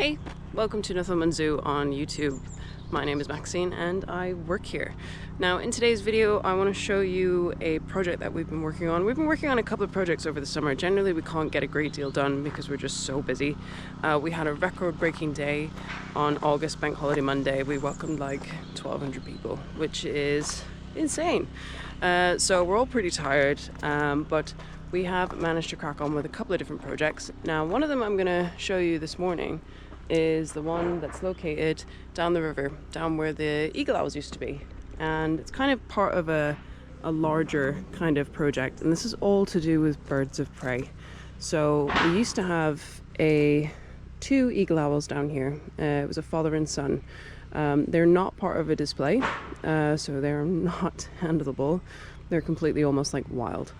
Hey, welcome to Northumberland Zoo on YouTube. My name is Maxine and I work here. Now in today's video I want to show you a project that we've been working on. We've been working on a couple of projects over the summer. Generally we can't get a great deal done because we're just so busy. We had a record-breaking day on August Bank Holiday Monday. We welcomed like 1,200 people, which is insane. So we're all pretty tired, but we have managed to crack on with a couple of different projects. Now one of them I'm going to show you this morning is the one that's located down the river, down where the eagle owls used to be. And it's kind of part of a larger kind of project. And this is all to do with birds of prey. So we used to have two eagle owls down here. It was a father and son. They're not part of a display, so they're not handleable. They're completely almost like wild.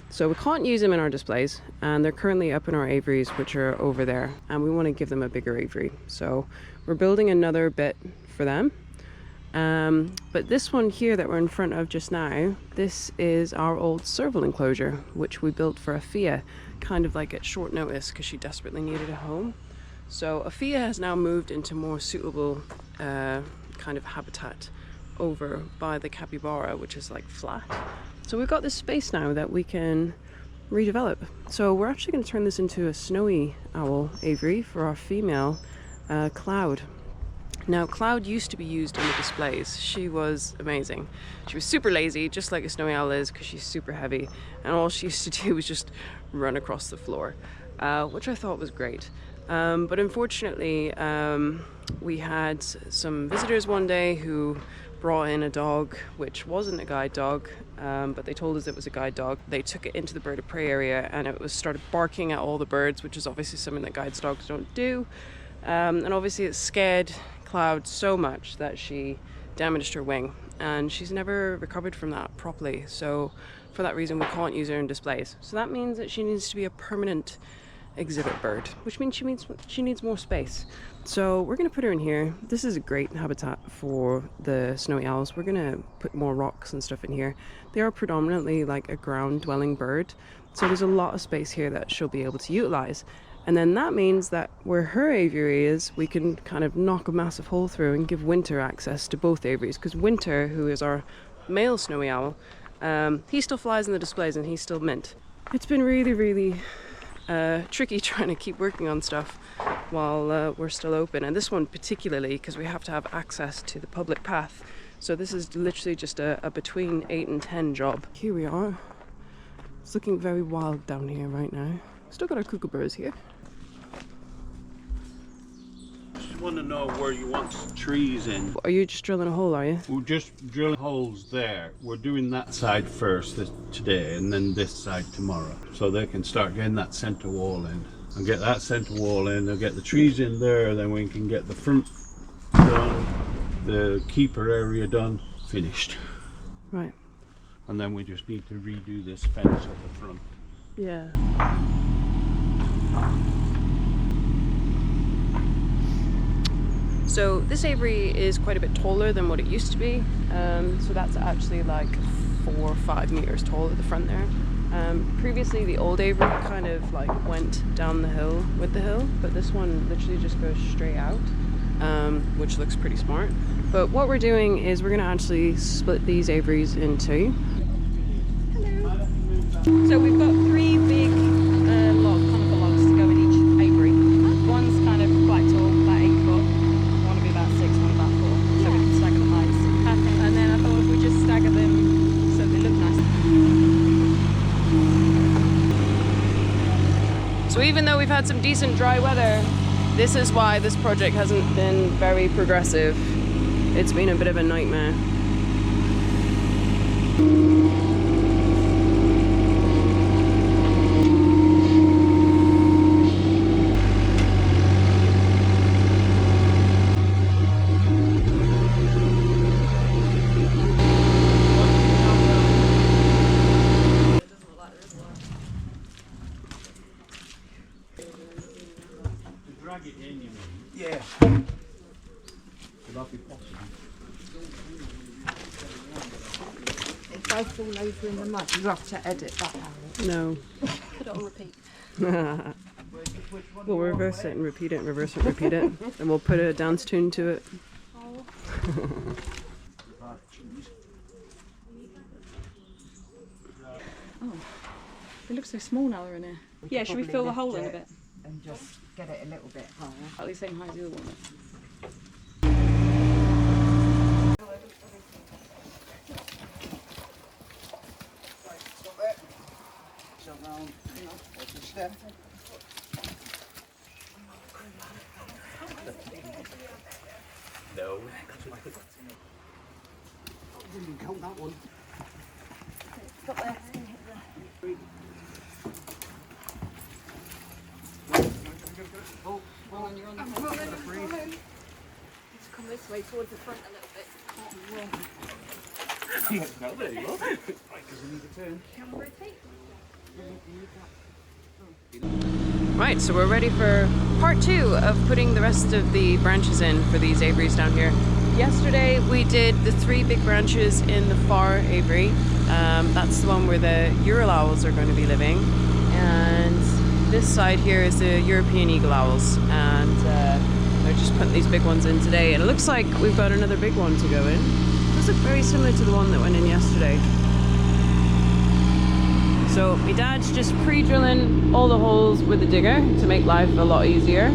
So we can't use them in our displays, and they're currently up in our aviaries, which are over there, and we want to give them a bigger aviary. So we're building another bit for them. But this one here that we're in front of just now, this is our old serval enclosure, which we built for Afia, kind of like at short notice because she desperately needed a home. So Afia has now moved into more suitable kind of habitat over by the capybara, which is like flat. So we've got this space now that we can redevelop. So we're actually going to turn this into a snowy owl aviary for our female Cloud. Now Cloud used to be used on the displays. She was amazing. She was super lazy, just like a snowy owl is, because she's super heavy, and all she used to do was just run across the floor, which I thought was great. But unfortunately we had some visitors one day who brought in a dog which wasn't a guide dog, but they told us it was a guide dog. They took it into the bird of prey area and it started barking at all the birds, which is obviously something that guide dogs don't do. And obviously it scared Cloud so much that she damaged her wing, and she's never recovered from that properly. So for that reason we can't use her in displays. So that means that she needs to be a permanent exhibit bird, which means she needs more space. So we're going to put her in here. This is a great habitat for the snowy owls. We're going to put more rocks and stuff in here. They are predominantly like a ground dwelling bird, so there's a lot of space here that she'll be able to utilize. And then that means that where her aviary is, we can kind of knock a massive hole through and give Winter access to both aviaries, because Winter, who is our male snowy owl, he still flies in the displays and he's still mint. It's been really tricky trying to keep working on stuff while we're still open, and this one particularly because we have to have access to the public path. So this is literally just a between 8 and 10 job. Here we are. It's looking very wild down here right now. Still got our kookaburras here. Just want to know where you want trees in. Are you just drilling a hole, are you? We're just drilling holes there. We're doing that side first today, and then this side tomorrow, so they can start getting that centre wall in. And get that centre wall in, they'll get the trees in there, then we can get the front done, the keeper area done, finished. Right. And then we just need to redo this fence at the front. Yeah. So this aviary is quite a bit taller than what it used to be. So that's actually like 4 or 5 meters tall at the front there. Previously the old aviary kind of like went down the hill with the hill, but this one literally just goes straight out, which looks pretty smart. But what we're doing is we're going to actually split these aviaries in two. Hello. So we've got 3 big conical logs to go in each aviary. One's kind of quite tall, about 8 foot. One will be about 6, one about 4. So we can stagger the heights. And then I thought if we just stagger them so they look nice. So even though we've had some decent dry weather, this is why this project hasn't been very progressive. It's been a bit of a nightmare. Drag it in, you mean? Yeah. Would that be possible? If I fall over in the mud, you have to edit that out. No. Put it on repeat. We'll reverse it and repeat it, reverse it and repeat it, and we'll put a dance tune to it. Oh, they look so small now they're in here. Yeah, should we fill the hole in a bit? And just get it a little bit higher. At the same height as the other one. No. Didn't count that one. Stop there. Oh, Well, when you're on the I'm front, rolling. just come this way towards the front a little bit. No, there you go. Right, because we need to turn. Can we rotate? Right, so we're ready for part 2 of putting the rest of the branches in for these aviaries down here. Yesterday we did the 3 big branches in the far aviary. That's the one where the Ural Owls are going to be living. And this side here is the European eagle owls. And they're just putting these big ones in today. And it looks like we've got another big one to go in. Those look very similar to the one that went in yesterday. So my dad's just pre-drilling all the holes with the digger to make life a lot easier.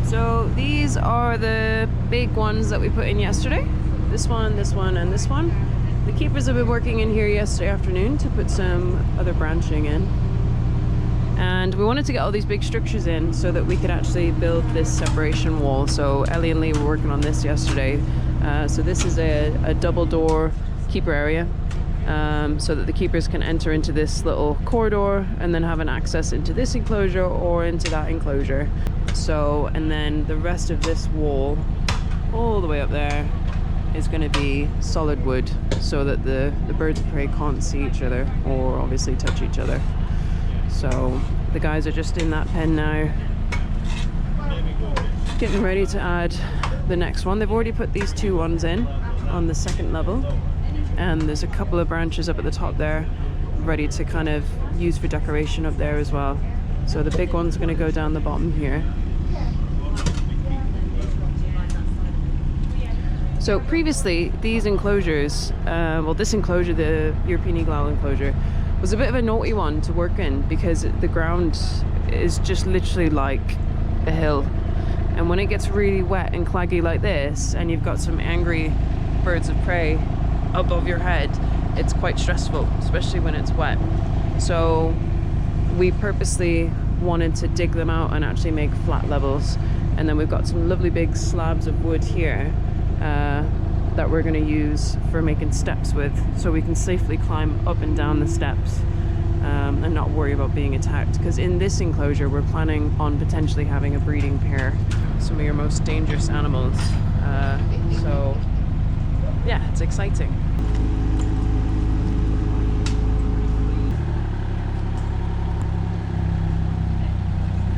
So these are the big ones that we put in yesterday. This one, and this one. The keepers have been working in here yesterday afternoon to put some other branching in. And we wanted to get all these big structures in so that we could actually build this separation wall. So Ellie and Lee were working on this yesterday. So this is a double door keeper area, so that the keepers can enter into this little corridor and then have an access into this enclosure or into that enclosure. So, and then the rest of this wall all the way up there is going to be solid wood so that the birds of prey can't see each other or obviously touch each other. So the guys are just in that pen now, getting ready to add the next one. They've already put these 2 ones in on the 2nd level, and there's a couple of branches up at the top there ready to kind of use for decoration up there as well. So the big one's going to go down the bottom here. So previously these enclosures, well, this enclosure, the European eagle owl enclosure, was a bit of a naughty one to work in because the ground is just literally like a hill, and when it gets really wet and claggy like this and you've got some angry birds of prey above your head, it's quite stressful, especially when it's wet. So we purposely wanted to dig them out and actually make flat levels, and then we've got some lovely big slabs of wood here that we're going to use for making steps with, so we can safely climb up and down the steps and not worry about being attacked, because in this enclosure we're planning on potentially having a breeding pair, some of your most dangerous animals. So yeah, it's exciting.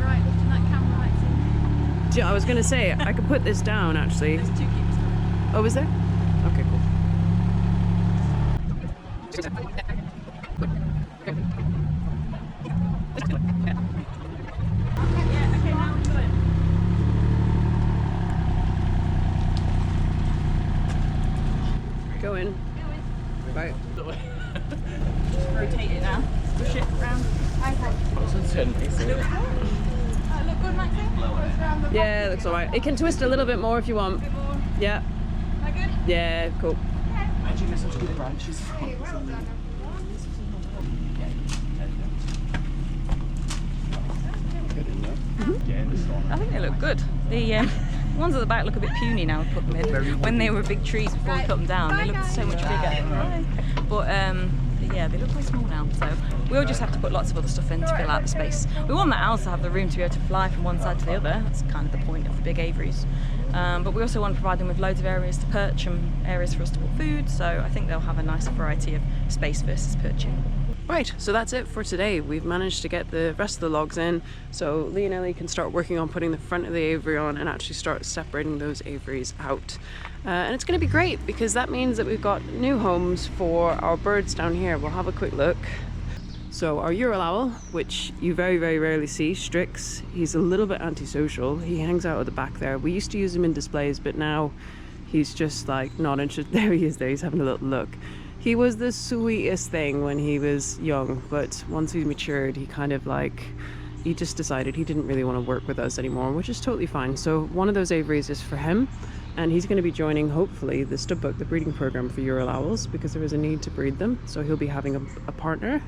Right, lifting that camera right in. Yeah, I was going to say, I could put this down actually. There's 2 keepers coming. Oh, is there? Okay, cool. Go in. Right. Just rotate it now. Push it round. Look good, Maxie? Yeah, it looks alright. It can twist a little bit more if you want. Yeah. That good? Yeah, cool. Imagine there's such good branches. I think they look good. The ones at the back look a bit puny now we put them in. When they were big trees before we put them down, they looked so much bigger. But yeah, they look quite small now. So we'll just have to put lots of other stuff in to fill out the space. We want the owls to have the room to be able to fly from one side to the other. That's kind of the point of the big aviaries. But we also want to provide them with loads of areas to perch and areas for us to put food. So I think they'll have a nice variety of space versus perching. Right, so that's it for today. We've managed to get the rest of the logs in, so Lee and Ellie can start working on putting the front of the aviary on and actually start separating those aviaries out. And it's going to be great because that means that we've got new homes for our birds down here. We'll have a quick look. So our Ural Owl, which you very, very rarely see, Strix, he's a little bit antisocial. He hangs out at the back there. We used to use him in displays, but now he's just like not interested. There he is there, he's having a little look. He was the sweetest thing when he was young, but once he matured, he kind of like, he just decided he didn't really want to work with us anymore, which is totally fine. So one of those aviaries is for him, and he's going to be joining, hopefully, the Studbook, the breeding program for Ural Owls, because there is a need to breed them. So he'll be having a partner.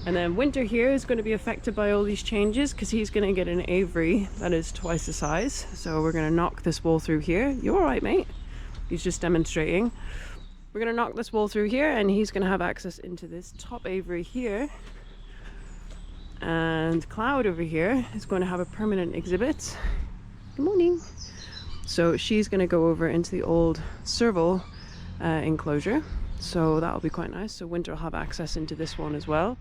And then Winter here is going to be affected by all these changes because he's going to get an aviary that is twice the size. So we're going to knock this wall through here. You all right, mate? He's just demonstrating. We're going to knock this wall through here and he's going to have access into this top aviary here. And Cloud over here is going to have a permanent exhibit. Good morning. So she's going to go over into the old serval enclosure. So that'll be quite nice. So Winter will have access into this one as well.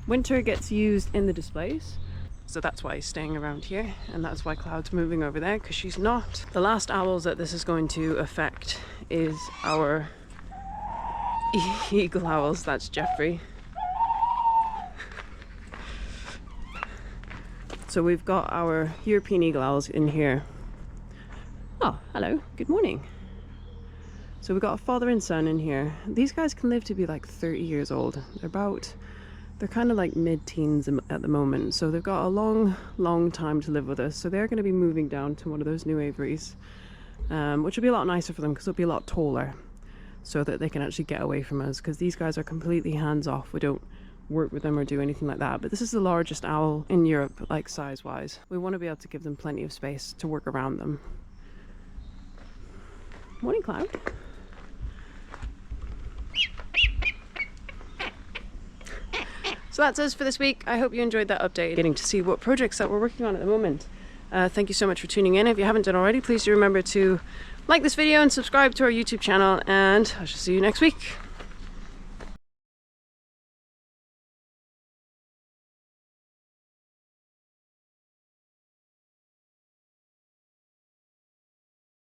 Winter gets used in the displays. So that's why he's staying around here, and that's why Cloud's moving over there, because she's not. The last owls that this is going to affect is our eagle owls. That's Jeffrey. So we've got our European eagle owls in here. Oh, hello, good morning. So we've got a father and son in here. These guys can live to be like 30 years old. They're kind of like mid-teens at the moment. So they've got a long time to live with us. So they're going to be moving down to one of those new aviaries, which will be a lot nicer for them because they'll be a lot taller, so that they can actually get away from us, because these guys are completely hands-off. We don't work with them or do anything like that. But this is the largest owl in Europe, like size-wise. We want to be able to give them plenty of space to work around them. Morning, Cloud. So that's us for this week. I hope you enjoyed that update, getting to see what projects that we're working on at the moment. Thank you so much for tuning in. If you haven't done already, please do remember to like this video and subscribe to our YouTube channel, and I shall see you next week.